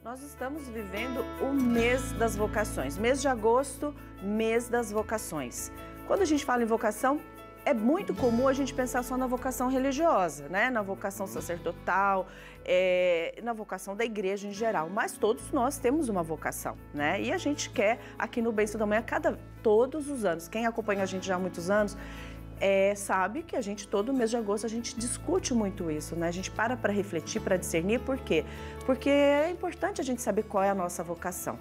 Nós estamos vivendo o mês das vocações, mês de agosto, mês das vocações. Quando a gente fala em vocação, é muito comum a gente pensar só na vocação religiosa, né? Na vocação sacerdotal, na vocação da igreja em geral, mas todos nós temos uma vocação, né? E a gente quer, aqui no Bênção da Manhã, todos os anos, quem acompanha a gente já há muitos anos, sabe que a gente, todo mês de agosto, a gente discute muito isso, né? A gente para refletir, para discernir, por quê? Porque é importante a gente saber qual é a nossa vocação.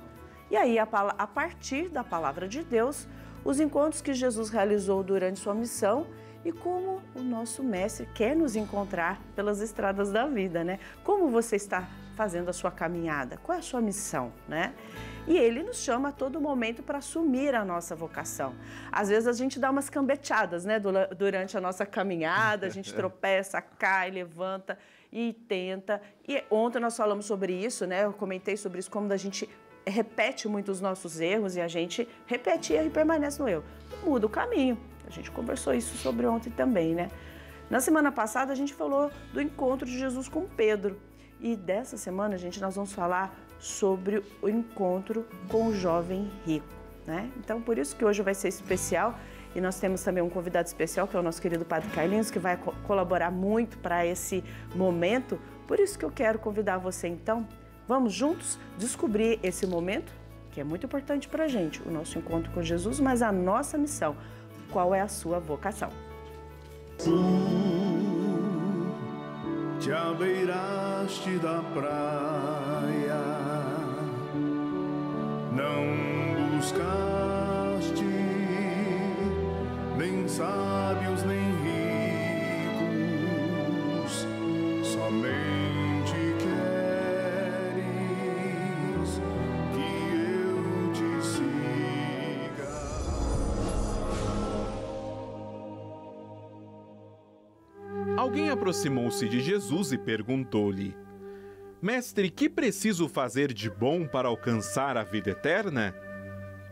E aí, a partir da palavra de Deus, os encontros que Jesus realizou durante sua missão e como o nosso mestre quer nos encontrar pelas estradas da vida, né? Como você está fazendo a sua caminhada? Qual é a sua missão, né? E ele nos chama a todo momento para assumir a nossa vocação. Às vezes a gente dá umas cambeteadas, né? Durante a nossa caminhada, a gente tropeça, cai, levanta e tenta. E ontem nós falamos sobre isso, né? Eu comentei sobre isso, como a gente repete muito os nossos erros e a gente repete erro e permanece no erro. Muda o caminho. A gente conversou isso sobre ontem também, né? Na semana passada a gente falou do encontro de Jesus com Pedro. E dessa semana, gente, nós vamos falar sobre o encontro com o jovem rico, né? Então, por isso que hoje vai ser especial e nós temos também um convidado especial, que é o nosso querido Padre Carlinhos, que vai colaborar muito para esse momento. Por isso que eu quero convidar você, então, vamos juntos descobrir esse momento, que é muito importante para a gente, o nosso encontro com Jesus, mas a nossa missão. Qual é a sua vocação? Te abeiraste da praia, não buscaste nem sábios nem ricos, somente queres que eu te siga. Alguém aproximou-se de Jesus e perguntou-lhe: Mestre, que preciso fazer de bom para alcançar a vida eterna?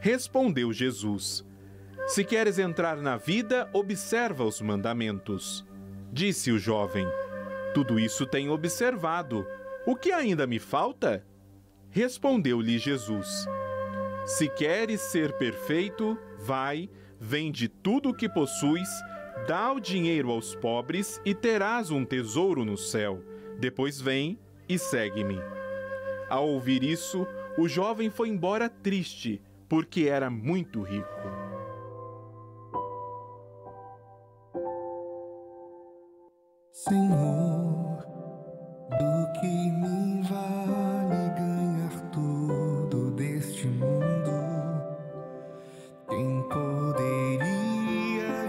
Respondeu Jesus: Se queres entrar na vida, observa os mandamentos. Disse o jovem: Tudo isso tenho observado. O que ainda me falta? Respondeu-lhe Jesus: Se queres ser perfeito, vai, vende tudo o que possuis, dá o dinheiro aos pobres e terás um tesouro no céu. Depois vem e segue-me. Ao ouvir isso, o jovem foi embora triste, porque era muito rico. Senhor, do que me vale ganhar tudo deste mundo? Quem poderia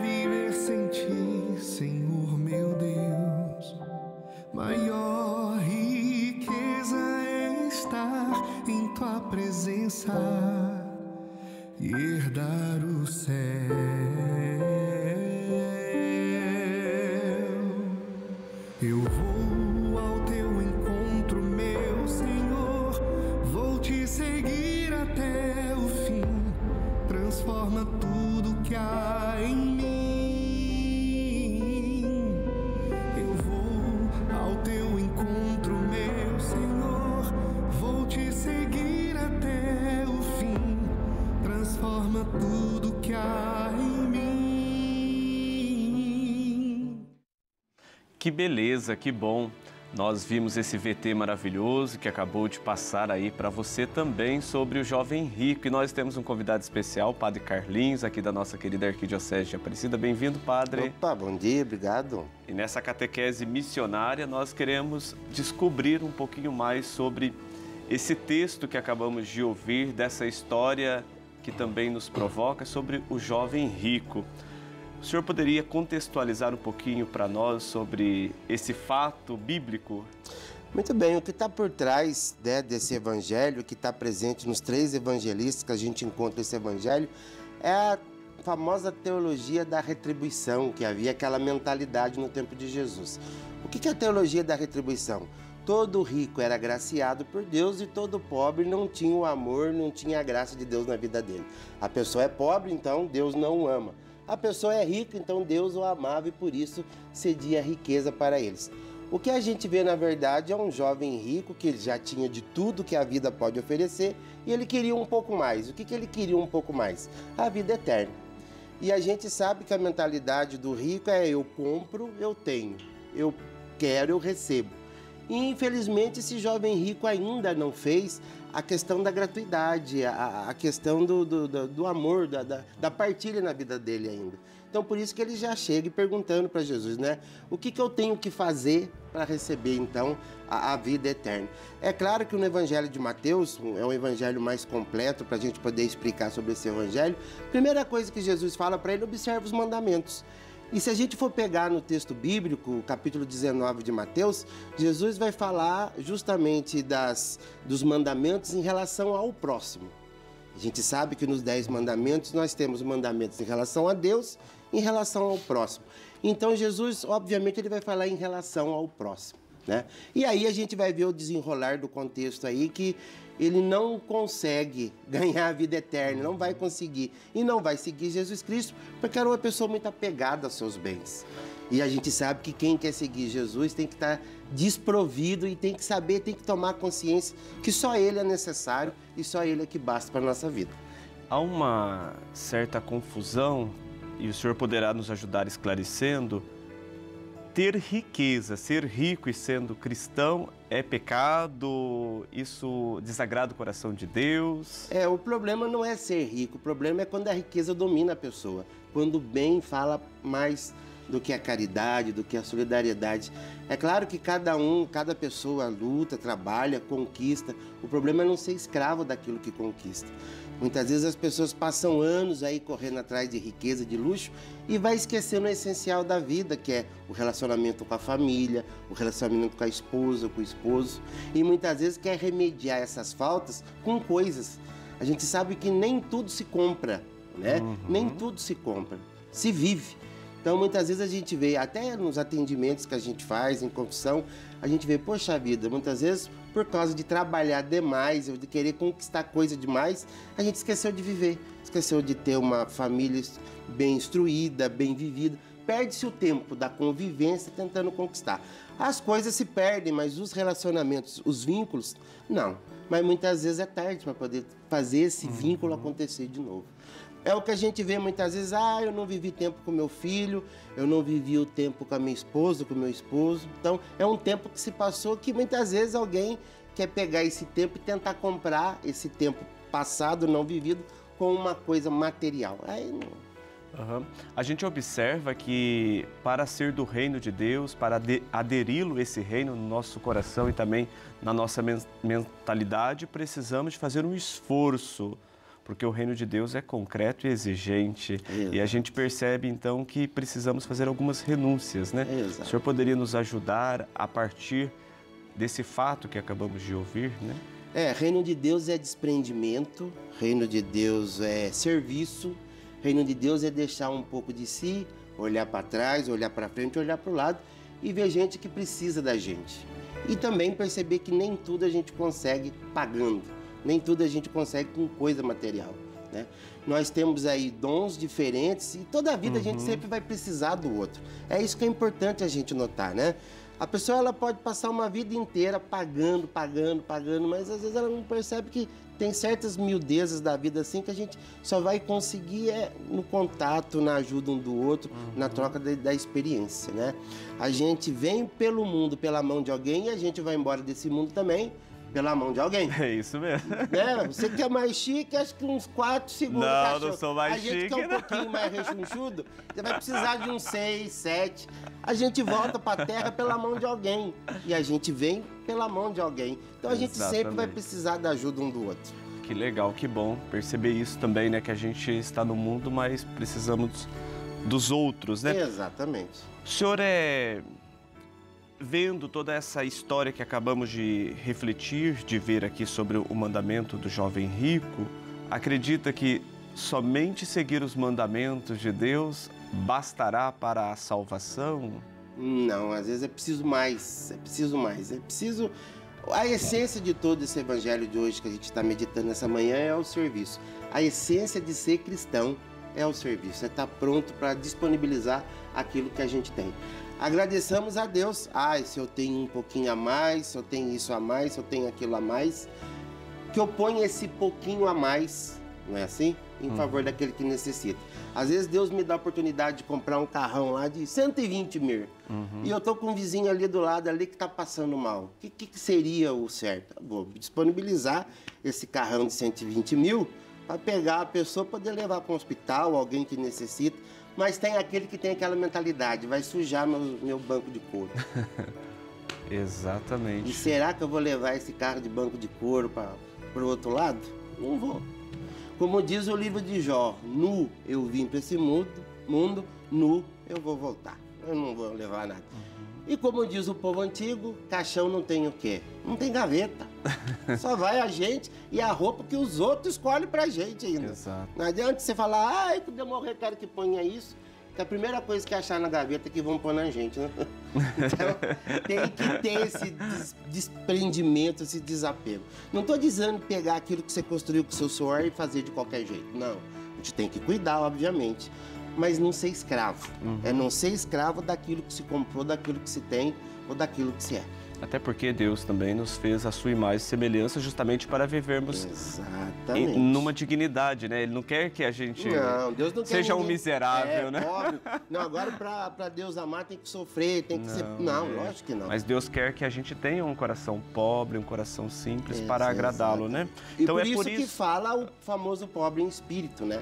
viver sem ti, Senhor meu Deus? Maior riqueza é estar em tua presença e herdar o céu. Eu vou ao teu encontro, meu Senhor, vou te seguir até o fim. Transforma tudo que há em mim. Eu vou ao teu encontro, meu Senhor, vou te seguir até o fim. Transforma tudo que há em mim. Que beleza, que bom. Nós vimos esse VT maravilhoso que acabou de passar aí para você também sobre o jovem rico. E nós temos um convidado especial, o Padre Carlinhos, aqui da nossa querida Arquidiocese de Aparecida. Bem-vindo, Padre. Opa, bom dia, obrigado. E nessa catequese missionária, nós queremos descobrir um pouquinho mais sobre esse texto que acabamos de ouvir, dessa história que também nos provoca, sobre o jovem rico. O senhor poderia contextualizar um pouquinho para nós sobre esse fato bíblico? Muito bem, o que está por trás, né, desse evangelho, que está presente nos 3 evangelistas que a gente encontra esse evangelho, é a famosa teologia da retribuição, que havia aquela mentalidade no tempo de Jesus. O que é a teologia da retribuição? Todo rico era agraciado por Deus e todo pobre não tinha o amor, não tinha a graça de Deus na vida dele. A pessoa é pobre, então Deus não o ama. A pessoa é rica, então Deus o amava e por isso cedia riqueza para eles. O que a gente vê, na verdade, é um jovem rico que já tinha de tudo que a vida pode oferecer e ele queria um pouco mais. O que ele queria um pouco mais? A vida eterna. E a gente sabe que a mentalidade do rico é eu compro, eu tenho, eu quero, eu recebo. E, infelizmente, esse jovem rico ainda não fez a questão da gratuidade, a questão do amor, da partilha na vida dele ainda. Então, por isso que ele já chega perguntando para Jesus, né? O que eu tenho que fazer para receber, então, a vida eterna? É claro que no Evangelho de Mateus é um evangelho mais completo para a gente poder explicar sobre esse evangelho. Primeira coisa que Jesus fala para ele, observa os mandamentos. E se a gente for pegar no texto bíblico, capítulo 19 de Mateus, Jesus vai falar justamente dos mandamentos em relação ao próximo. A gente sabe que nos 10 mandamentos nós temos mandamentos em relação a Deus, em relação ao próximo. Então Jesus, obviamente, ele vai falar em relação ao próximo, né? E aí a gente vai ver o desenrolar do contexto aí que ele não consegue ganhar a vida eterna, não vai conseguir e não vai seguir Jesus Cristo porque era uma pessoa muito apegada aos seus bens. E a gente sabe que quem quer seguir Jesus tem que estar desprovido e tem que saber, tem que tomar consciência que só Ele é necessário e só Ele é que basta para a nossa vida. Há uma certa confusão, e o senhor poderá nos ajudar esclarecendo, ter riqueza, ser rico e sendo cristão é pecado? Isso desagrada o coração de Deus? O problema não é ser rico, o problema é quando a riqueza domina a pessoa, quando o bem fala mais do que a caridade, do que a solidariedade. É claro que cada pessoa luta, trabalha, conquista. O problema é não ser escravo daquilo que conquista. Muitas vezes as pessoas passam anos aí correndo atrás de riqueza, de luxo e vai esquecendo o essencial da vida, que é o relacionamento com a família, o relacionamento com a esposa, com o esposo. E muitas vezes quer remediar essas faltas com coisas. A gente sabe que nem tudo se compra, né? Nem tudo se compra, se vive. Então, muitas vezes a gente vê, até nos atendimentos que a gente faz, em confissão, a gente vê, poxa vida, muitas vezes, por causa de trabalhar demais, de querer conquistar coisa demais, a gente esqueceu de viver, esqueceu de ter uma família bem instruída, bem vivida. Perde-se o tempo da convivência tentando conquistar. As coisas se perdem, mas os relacionamentos, os vínculos, não. Mas muitas vezes é tarde para poder fazer esse vínculo acontecer de novo. É o que a gente vê muitas vezes, eu não vivi tempo com meu filho, eu não vivi o tempo com a minha esposa, com o meu esposo. Então, é um tempo que se passou que muitas vezes alguém quer pegar esse tempo e tentar comprar esse tempo passado, não vivido, com uma coisa material. Aí não. A gente observa que para ser do reino de Deus, para aderi-lo esse reino no nosso coração e também na nossa mentalidade, precisamos de fazer um esforço, porque o reino de Deus é concreto e exigente. E a gente percebe, então, que precisamos fazer algumas renúncias, né? O senhor poderia nos ajudar a partir desse fato que acabamos de ouvir, né? Reino de Deus é desprendimento, reino de Deus é serviço, reino de Deus é deixar um pouco de si, olhar para trás, olhar para frente, olhar para o lado e ver gente que precisa da gente. E também perceber que nem tudo a gente consegue pagando. Nem tudo a gente consegue com coisa material, né? Nós temos aí dons diferentes e toda a vida a gente sempre vai precisar do outro. É isso que é importante a gente notar, né? A pessoa ela pode passar uma vida inteira pagando, mas às vezes ela não percebe que tem certas miudezas da vida assim que a gente só vai conseguir no contato, na ajuda um do outro, na troca da experiência, né? A gente vem pelo mundo pela mão de alguém e a gente vai embora desse mundo também pela mão de alguém. É isso mesmo. Né? Você que é mais chique, acho que uns 4 segundos. Não sou mais chique. A gente que é um pouquinho mais rechonchudo, você vai precisar de uns 6, 7. A gente volta para a terra pela mão de alguém. E a gente vem pela mão de alguém. Então a gente sempre vai precisar da ajuda um do outro. Que legal, que bom perceber isso também, né? Que a gente está no mundo, mas precisamos dos outros, né? Exatamente. O senhor vendo toda essa história que acabamos de refletir, de ver aqui sobre o mandamento do jovem rico, acredita que somente seguir os mandamentos de Deus bastará para a salvação? Não, às vezes é preciso mais, é preciso... A essência de todo esse evangelho de hoje que a gente está meditando nessa manhã é o serviço. A essência de ser cristão é o serviço, é estar pronto para disponibilizar aquilo que a gente tem. agradeçamos a Deus. Se eu tenho um pouquinho a mais, se eu tenho isso a mais, se eu tenho aquilo a mais, que eu ponha esse pouquinho a mais, não é assim? Em favor daquele que necessita. Às vezes Deus me dá a oportunidade de comprar um carrão lá de 120 mil. E eu tô com um vizinho ali do lado ali que tá passando mal. O que seria o certo? Eu vou disponibilizar esse carrão de 120 mil para pegar a pessoa, poder levar para um hospital, alguém que necessita. Mas tem aquele que tem aquela mentalidade, vai sujar meu banco de couro. Exatamente. E será que eu vou levar esse carro de banco de couro para o outro lado? Não vou. Como diz o livro de Jó, nu eu vim para esse mundo, nu eu vou voltar. Eu não vou levar nada. E como diz o povo antigo, caixão não tem o quê? Não tem gaveta. Só vai a gente e a roupa que os outros escolhem pra gente ainda. Exato. Não adianta você falar, quando eu morrer quero que ponha isso, que a primeira coisa que achar na gaveta é que vão pôr na gente, né? Então, tem que ter esse desprendimento, esse desapego. Não estou dizendo pegar aquilo que você construiu com o seu suor e fazer de qualquer jeito. Não. A gente tem que cuidar, obviamente. Mas não ser escravo. É não ser escravo daquilo que se comprou, daquilo que se tem ou daquilo que se é. Até porque Deus também nos fez a sua imagem e semelhança justamente para vivermos numa dignidade, né? Ele não quer que a gente Deus não seja um miserável, né? Pobre. Não, agora para Deus amar tem que sofrer, tem que ser... Não, lógico que não. Mas Deus quer que a gente tenha um coração pobre, um coração simples para agradá-lo, né? Então é por isso que fala o famoso pobre em espírito, né?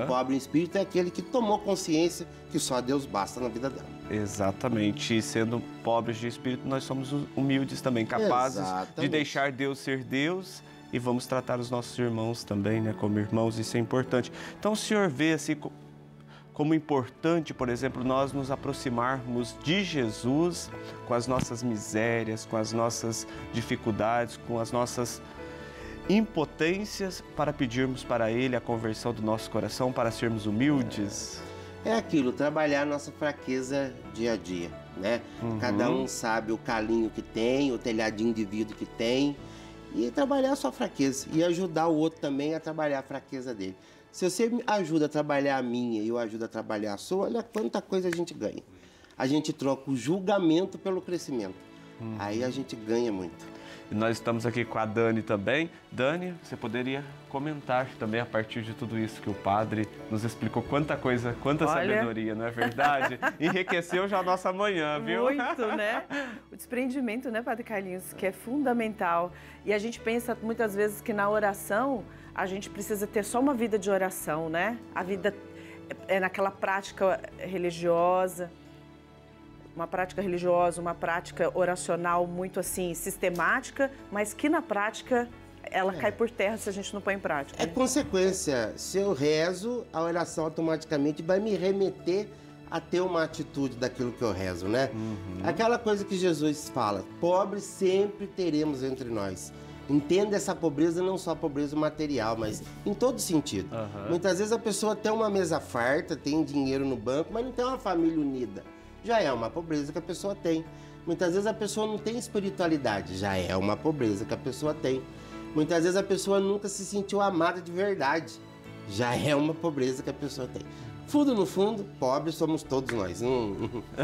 O pobre em espírito é aquele que tomou consciência que só Deus basta na vida dela. Exatamente. E sendo pobres de espírito, nós somos humildes também, capazes de deixar Deus ser Deus e vamos tratar os nossos irmãos também, né, como irmãos, isso é importante. Então o senhor vê assim como importante, por exemplo, nós nos aproximarmos de Jesus com as nossas misérias, com as nossas dificuldades, com as nossas impotências, para pedirmos para Ele a conversão do nosso coração, para sermos humildes? É aquilo, trabalhar a nossa fraqueza dia a dia, né? Cada um sabe o calinho que tem, o telhadinho de vidro que tem, e trabalhar a sua fraqueza e ajudar o outro também a trabalhar a fraqueza dele. Se você ajuda a trabalhar a minha e eu ajudo a trabalhar a sua, olha quanta coisa a gente ganha. A gente troca o julgamento pelo crescimento. Aí a gente ganha muito. E nós estamos aqui com a Dani também. Dani, você poderia comentar também a partir de tudo isso que o padre nos explicou, quanta coisa, quanta sabedoria, não é verdade? Enriqueceu já a nossa manhã, viu? Muito, né? O desprendimento, né, Padre Carlinhos, que é fundamental. E a gente pensa muitas vezes que na oração a gente precisa ter só uma vida de oração, né? A vida é naquela prática religiosa. Uma prática religiosa, uma prática oracional muito assim, sistemática, mas que na prática ela cai por terra se a gente não põe em prática. É consequência. Se eu rezo, a oração automaticamente vai me remeter a ter uma atitude daquilo que eu rezo, né? Aquela coisa que Jesus fala, pobres sempre teremos entre nós. Entenda essa pobreza, não só a pobreza material, mas em todo sentido. Muitas vezes a pessoa tem uma mesa farta, tem dinheiro no banco, mas não tem uma família unida. Já é uma pobreza que a pessoa tem. Muitas vezes a pessoa não tem espiritualidade, já é uma pobreza que a pessoa tem. Muitas vezes a pessoa nunca se sentiu amada de verdade, já é uma pobreza que a pessoa tem. Fundo no fundo, pobres somos todos nós.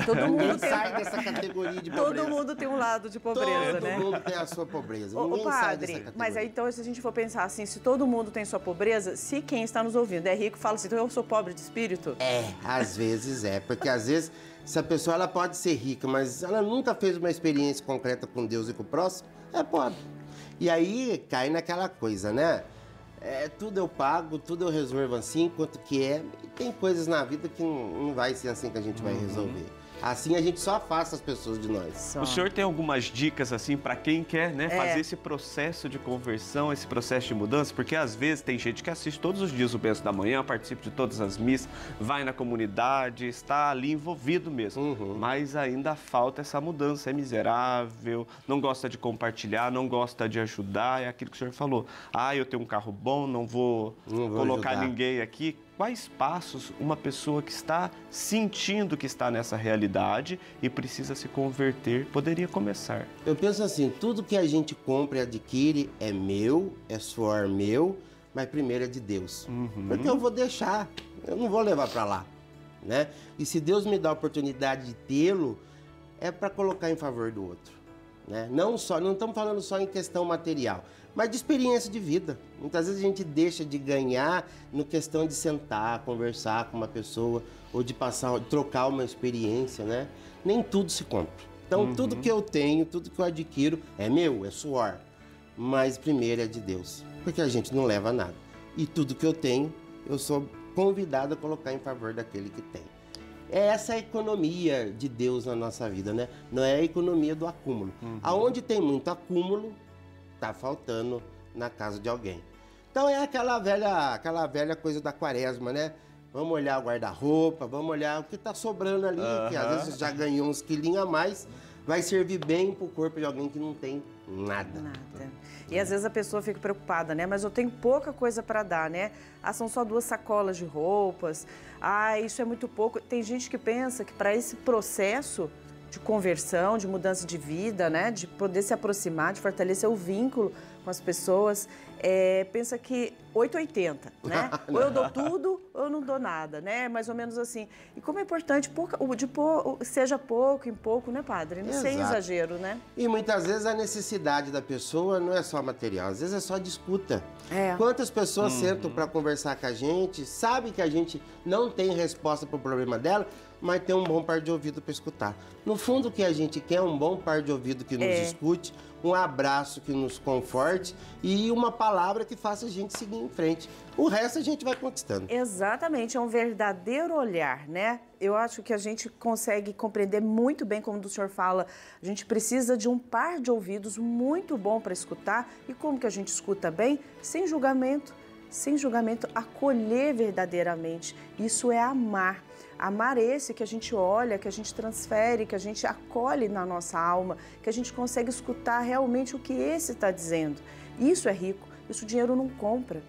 Todo mundo sai dessa categoria de pobreza. Todo mundo tem um lado de pobreza, né? Todo mundo tem a sua pobreza. Ô, padre, mas aí então se a gente for pensar assim, se todo mundo tem sua pobreza, se quem está nos ouvindo é rico, fala assim, então eu sou pobre de espírito? Às vezes porque às vezes essa pessoa ela pode ser rica, mas ela nunca fez uma experiência concreta com Deus e com o próximo, é pobre. E aí cai naquela coisa, né? Tudo eu pago, tudo eu resolvo assim, quanto que é. E tem coisas na vida que não vai ser assim que a gente vai resolver. Assim a gente só afasta as pessoas de nós. O senhor tem algumas dicas assim para quem quer, né, fazer esse processo de conversão, esse processo de mudança? Porque às vezes tem gente que assiste todos os dias o Benção da Manhã, participa de todas as missas, vai na comunidade, está ali envolvido mesmo. Mas ainda falta essa mudança, é miserável, não gosta de compartilhar, não gosta de ajudar, é aquilo que o senhor falou. Eu tenho um carro bom, não vou colocar ajudar ninguém aqui. Quais passos uma pessoa que está sentindo que está nessa realidade e precisa se converter poderia começar? Eu penso assim, tudo que a gente compra e adquire é meu, é suor meu, mas primeiro é de Deus. Porque eu vou deixar, eu não vou levar para lá, né? E se Deus me dá a oportunidade de tê-lo, é para colocar em favor do outro. Né? Não estamos falando só em questão material, mas de experiência de vida. Muitas vezes a gente deixa de ganhar no questão de sentar, conversar com uma pessoa ou de trocar uma experiência, né? Nem tudo se compra. Então, tudo que eu tenho, tudo que eu adquiro é meu, é suor. Mas primeiro é de Deus, porque a gente não leva nada. E tudo que eu tenho, eu sou convidado a colocar em favor daquele que tem. É essa a economia de Deus na nossa vida, né? Não é a economia do acúmulo. Aonde tem muito acúmulo, tá faltando na casa de alguém. Então é aquela velha coisa da quaresma, né? Vamos olhar o guarda-roupa, vamos olhar o que tá sobrando ali, que às vezes já ganhou uns quilinhos a mais, vai servir bem pro corpo de alguém que não tem nada. E às vezes a pessoa fica preocupada, né? Mas eu tenho pouca coisa para dar, né? Ah, são só 2 sacolas de roupas. Ah, isso é muito pouco. Tem gente que pensa que para esse processo de conversão, de mudança de vida, né? De poder se aproximar, de fortalecer o vínculo com as pessoas, pensa que 880, né? Ou eu dou tudo ou eu não dou nada, né? Mais ou menos assim. E como é importante, seja pouco em pouco, né, padre? Sem exagero, né? E muitas vezes a necessidade da pessoa não é só material, às vezes é só de escuta. Quantas pessoas sentam para conversar com a gente, sabem que a gente não tem resposta para o problema dela, mas tem um bom par de ouvido para escutar. No fundo, o que a gente quer é um bom par de ouvido que nos escute, um abraço que nos conforte e uma palavra que faça a gente seguir em frente. O resto a gente vai conquistando. Exatamente, é um verdadeiro olhar, né? Eu acho que a gente consegue compreender muito bem, como o senhor fala, a gente precisa de um par de ouvidos muito bom para escutar. E como que a gente escuta bem? Sem julgamento, acolher verdadeiramente. Isso é amar. Amar esse que a gente olha, que a gente transfere, que a gente acolhe na nossa alma, que a gente consegue escutar realmente o que esse está dizendo. Isso é rico, isso o dinheiro não compra.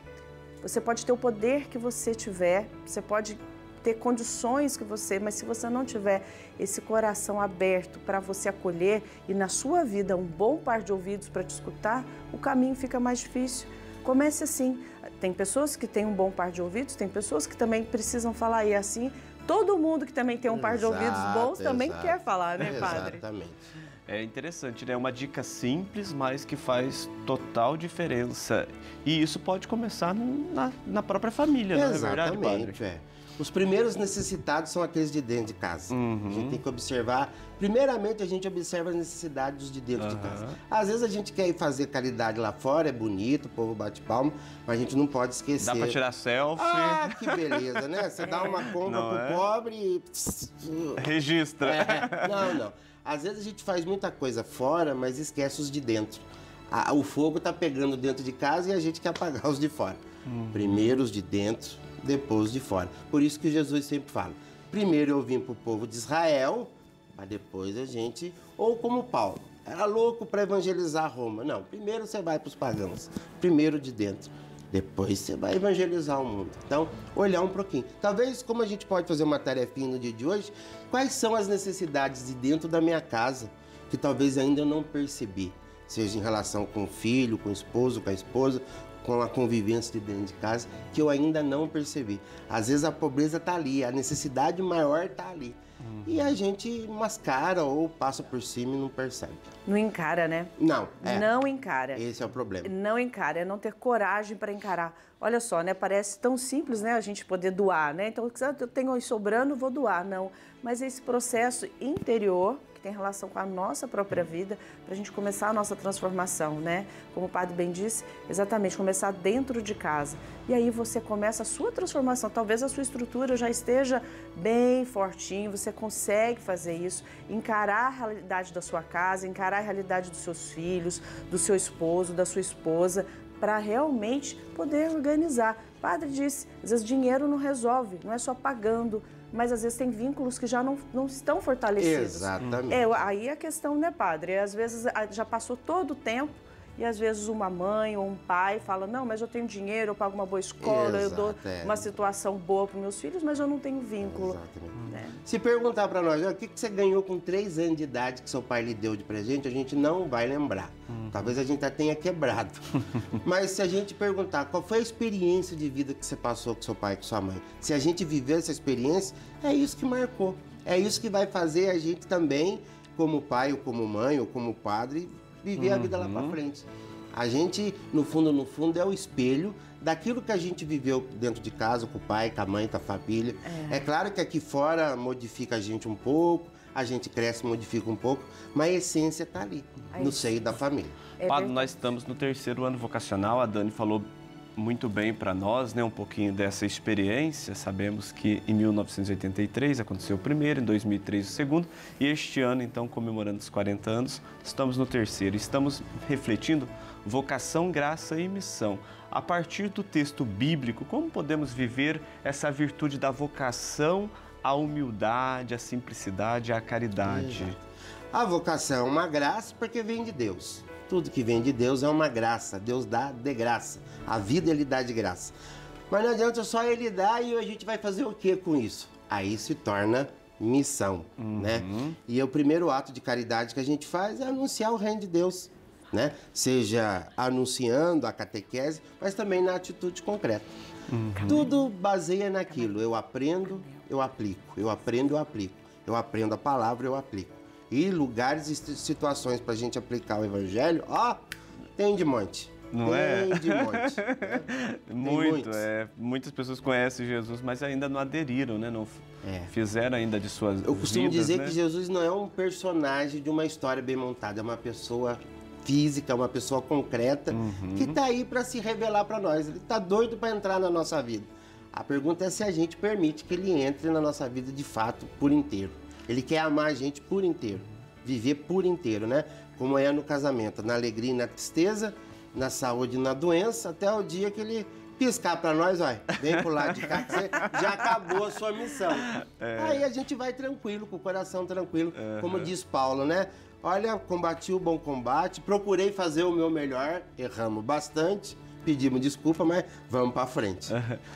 Você pode ter o poder que você tiver, você pode ter condições que você, mas se você não tiver esse coração aberto para você acolher e na sua vida um bom par de ouvidos para te escutar, o caminho fica mais difícil. Comece assim. Tem pessoas que têm um bom par de ouvidos, tem pessoas que também precisam falar e assim. Todo mundo que também tem um par de ouvidos bons também quer falar, né, padre? Exatamente. É interessante, né? Uma dica simples, mas que faz total diferença. E isso pode começar na própria família, não é verdade, padre? Exatamente, Os primeiros necessitados são aqueles de dentro de casa. A gente tem que observar. Primeiramente, a gente observa as necessidades dos de dentro de casa. Às vezes a gente quer ir fazer caridade lá fora, é bonito, o povo bate palma, mas a gente não pode esquecer. Dá pra tirar selfie. Ah, que beleza, né? Você dá uma compra pro pobre e... Registra. Não. Às vezes a gente faz muita coisa fora, mas esquece os de dentro. O fogo tá pegando dentro de casa e a gente quer apagar os de fora. Primeiro os de dentro, depois de fora. Por isso que Jesus sempre fala, primeiro eu vim para o povo de Israel, mas depois a gente... Ou como Paulo, era louco para evangelizar Roma. Não, primeiro você vai para os pagãos, primeiro de dentro, depois você vai evangelizar o mundo. Então, olhar um pouquinho. Talvez, como a gente pode fazer uma tarefinha no dia de hoje, quais são as necessidades de dentro da minha casa, que talvez ainda eu não percebi, seja em relação com o filho, com o esposo, com a esposa, com a convivência de dentro de casa, que eu ainda não percebi. Às vezes a pobreza está ali, a necessidade maior está ali. E a gente mascara ou passa por cima e não percebe. Não encara, né? Não. Não encara. Esse é o problema. Não encara, é não ter coragem para encarar. Olha só, né? Parece tão simples, né? A gente poder doar, né? Então, eu tenho sobrando, vou doar. Não. Mas esse processo interior, que tem relação com a nossa própria vida, para a gente começar a nossa transformação, né? Como o padre bem disse, exatamente, começar dentro de casa. E aí você começa a sua transformação. Talvez a sua estrutura já esteja bem fortinho, você consegue fazer isso, encarar a realidade da sua casa, encarar a realidade dos seus filhos, do seu esposo, da sua esposa, para realmente poder organizar. O padre disse, às vezes dinheiro não resolve, não é só pagando, mas às vezes tem vínculos que já não estão fortalecidos. Exatamente. Aí a questão, né, padre? Às vezes já passou todo o tempo e às vezes uma mãe ou um pai fala, não, mas eu tenho dinheiro, eu pago uma boa escola, eu dou uma situação boa para os meus filhos, mas eu não tenho vínculo. Exatamente. Né? Se perguntar para nós, o que você ganhou com 3 anos de idade que seu pai lhe deu de presente, a gente não vai lembrar. Talvez a gente até tenha quebrado. Mas se a gente perguntar qual foi a experiência de vida que você passou com seu pai e com sua mãe, se a gente viveu essa experiência, é isso que marcou. É isso que vai fazer a gente também como pai, ou como mãe, ou como padre, viver a vida lá para frente. A gente, no fundo, é o espelho daquilo que a gente viveu dentro de casa, com o pai, com a mãe, com a família. É claro que aqui fora modifica a gente um pouco, a gente cresce, modifica um pouco, mas a essência está ali, no seio da família. Padre, nós estamos no 3º ano vocacional, a Dani falou muito bem para nós, né, um pouquinho dessa experiência. Sabemos que em 1983 aconteceu o primeiro, em 2003 o segundo, e este ano, então, comemorando os 40 anos, estamos no 3º. Estamos refletindo vocação, graça e missão. A partir do texto bíblico, como podemos viver essa virtude da vocação, a humildade, a simplicidade, a caridade? Exato. A vocação é uma graça porque vem de Deus. Tudo que vem de Deus é uma graça. Deus dá de graça. A vida Ele dá de graça. Mas não adianta só Ele dar e a gente vai fazer o que com isso? Aí se torna missão, né? E o primeiro ato de caridade que a gente faz é anunciar o reino de Deus, né? Seja anunciando a catequese, mas também na atitude concreta. Tudo baseia naquilo. Eu aprendo, eu aplico. Eu aprendo, eu aplico. Eu aprendo a palavra, eu aplico. E lugares e situações para a gente aplicar o evangelho, tem de monte. Não é? Tem de monte. Né? Muito. Muitas pessoas conhecem Jesus, mas ainda não aderiram, né? Não fizeram ainda de suas vidas. Eu costumo dizer, né, que Jesus não é um personagem de uma história bem montada, é uma pessoa física, uma pessoa concreta, que está aí para se revelar para nós. Ele está doido para entrar na nossa vida. A pergunta é se a gente permite que ele entre na nossa vida de fato, por inteiro. Ele quer amar a gente por inteiro, viver por inteiro, né? Como é no casamento, na alegria e na tristeza, na saúde e na doença, até o dia que ele piscar para nós, olha, vem pro lado de cá que você já acabou a sua missão. Aí a gente vai tranquilo, com o coração tranquilo, como diz Paulo, né? Olha, combati o bom combate, procurei fazer o meu melhor, erramos bastante, pedimos desculpa, mas vamos para frente.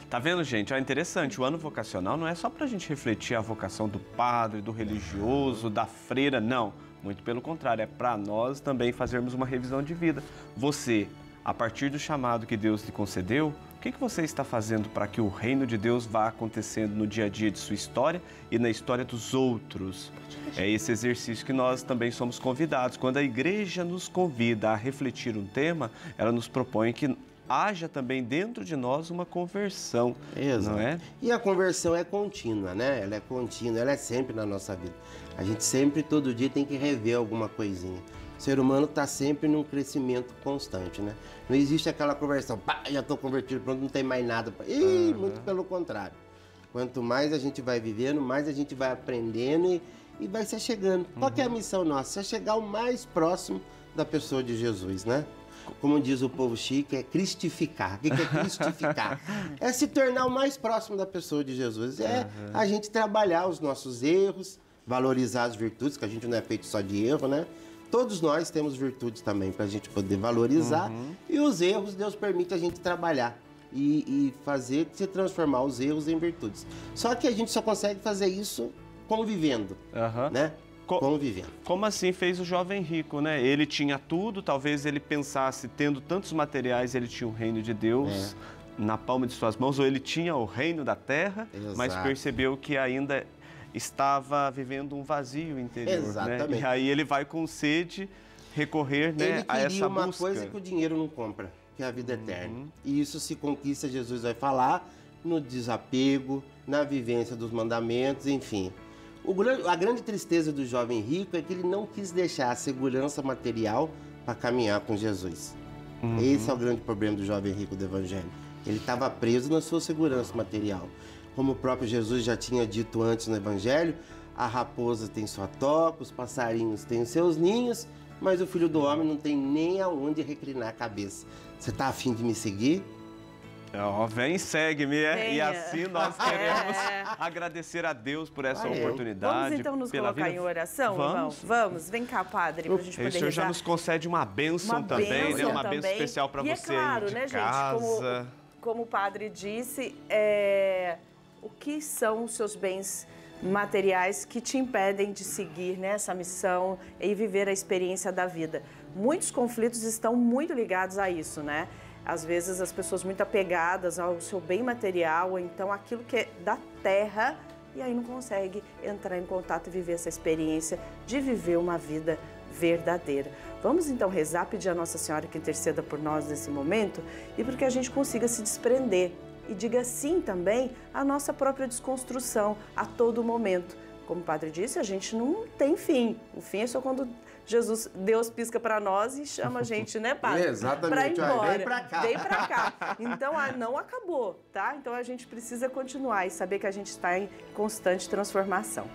Tá vendo, gente? É interessante, o ano vocacional não é só para a gente refletir a vocação do padre, do religioso, da freira, não. Muito pelo contrário, é para nós também fazermos uma revisão de vida. Você, a partir do chamado que Deus lhe concedeu, o que você está fazendo para que o reino de Deus vá acontecendo no dia a dia de sua história e na história dos outros? É esse exercício que nós também somos convidados. Quando a igreja nos convida a refletir um tema, ela nos propõe que haja também dentro de nós uma conversão, não é? E a conversão é contínua, né? Ela é contínua, ela é sempre na nossa vida. A gente sempre, todo dia, tem que rever alguma coisinha. O ser humano está sempre num crescimento constante, né? Não existe aquela conversão, pá, já estou convertido, pronto, não tem mais nada. Muito pelo contrário. Quanto mais a gente vai vivendo, mais a gente vai aprendendo e vai se chegando. Qual que é a missão nossa? É chegar o mais próximo da pessoa de Jesus, né? Como diz o povo chique, é cristificar. O que é cristificar? É se tornar o mais próximo da pessoa de Jesus. É a gente trabalhar os nossos erros, valorizar as virtudes, que a gente não é feito só de erro, né? Todos nós temos virtudes também para a gente poder valorizar. E os erros, Deus permite a gente trabalhar e fazer, se transformar os erros em virtudes. Só que a gente só consegue fazer isso convivendo, né? Convivendo. Como assim fez o jovem rico, né? Ele tinha tudo, talvez ele pensasse, tendo tantos materiais, ele tinha o reino de Deus na palma de suas mãos, ou ele tinha o reino da terra, mas percebeu que ainda estava vivendo um vazio interior. Exatamente. Né? E aí ele vai com sede recorrer, né, a essa busca. Ele queria uma coisa que o dinheiro não compra, que é a vida eterna. E isso se conquista, Jesus vai falar, no desapego, na vivência dos mandamentos, enfim. A grande tristeza do jovem rico é que ele não quis deixar a segurança material para caminhar com Jesus. Esse é o grande problema do jovem rico do Evangelho. Ele estava preso na sua segurança material. Como o próprio Jesus já tinha dito antes no Evangelho, a raposa tem sua toca, os passarinhos têm os seus ninhos, mas o Filho do Homem não tem nem aonde reclinar a cabeça. Você está a fim de me seguir? Vem e segue-me, e assim nós queremos agradecer a Deus por essa oportunidade. Vamos então nos colocar em oração, irmão? Vamos, vem cá, padre, para a gente poder rezar. O senhor já nos concede uma bênção também, né? Uma bênção especial para você claro, aí de né, casa. Gente, como o padre disse, o que são os seus bens materiais que te impedem de seguir nessa missão e viver a experiência da vida? Muitos conflitos estão muito ligados a isso, né? Às vezes as pessoas muito apegadas ao seu bem material, ou então aquilo que é da terra, e aí não consegue entrar em contato e viver essa experiência de viver uma vida verdadeira. Vamos então rezar, pedir a Nossa Senhora que interceda por nós nesse momento e para que a gente consiga se desprender e diga sim também à nossa própria desconstrução a todo momento. Como o padre disse, a gente não tem fim. O fim é só quando Deus pisca para nós e chama a gente, né, padre? Exatamente. Para ir embora. Vem para cá. Vem para cá. Então, não acabou, tá? Então, a gente precisa continuar e saber que a gente está em constante transformação.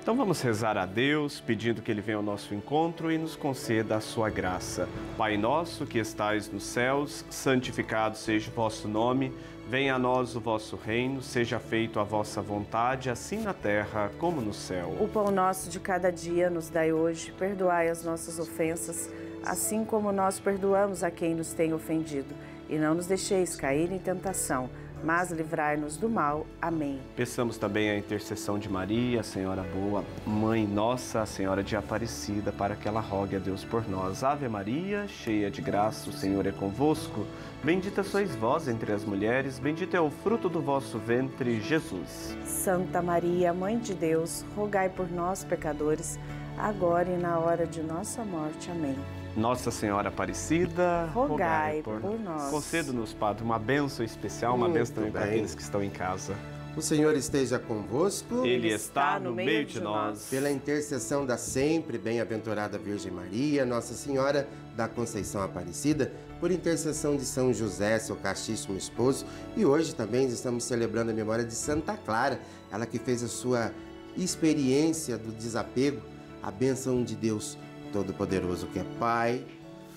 Então vamos rezar a Deus, pedindo que Ele venha ao nosso encontro e nos conceda a sua graça. Pai nosso que estais nos céus, santificado seja o vosso nome. Venha a nós o vosso reino, seja feito a vossa vontade, assim na terra como no céu. O pão nosso de cada dia nos dai hoje, perdoai as nossas ofensas, assim como nós perdoamos a quem nos tem ofendido. E não nos deixeis cair em tentação, mas livrai-nos do mal. Amém. Peçamos também a intercessão de Maria, a Senhora boa, Mãe nossa, a Senhora de Aparecida, para que ela rogue a Deus por nós. Ave Maria, cheia de graça, o Senhor é convosco. Bendita sois vós entre as mulheres, bendito é o fruto do vosso ventre, Jesus. Santa Maria, Mãe de Deus, rogai por nós, pecadores, agora e na hora de nossa morte. Amém. Nossa Senhora Aparecida, rogai por nós. Conceda-nos, Padre, uma bênção especial, uma bênção também para aqueles que estão em casa. O Senhor esteja convosco. Ele está no meio de nós. Pela intercessão da sempre bem-aventurada Virgem Maria, Nossa Senhora da Conceição Aparecida, por intercessão de São José, seu castíssimo esposo, e hoje também estamos celebrando a memória de Santa Clara, ela que fez a sua experiência do desapego, a bênção de Deus Todo-Poderoso, que é Pai,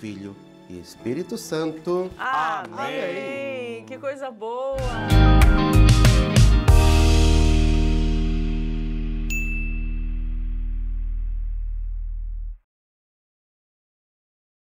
Filho e Espírito Santo. Amém! Que coisa boa!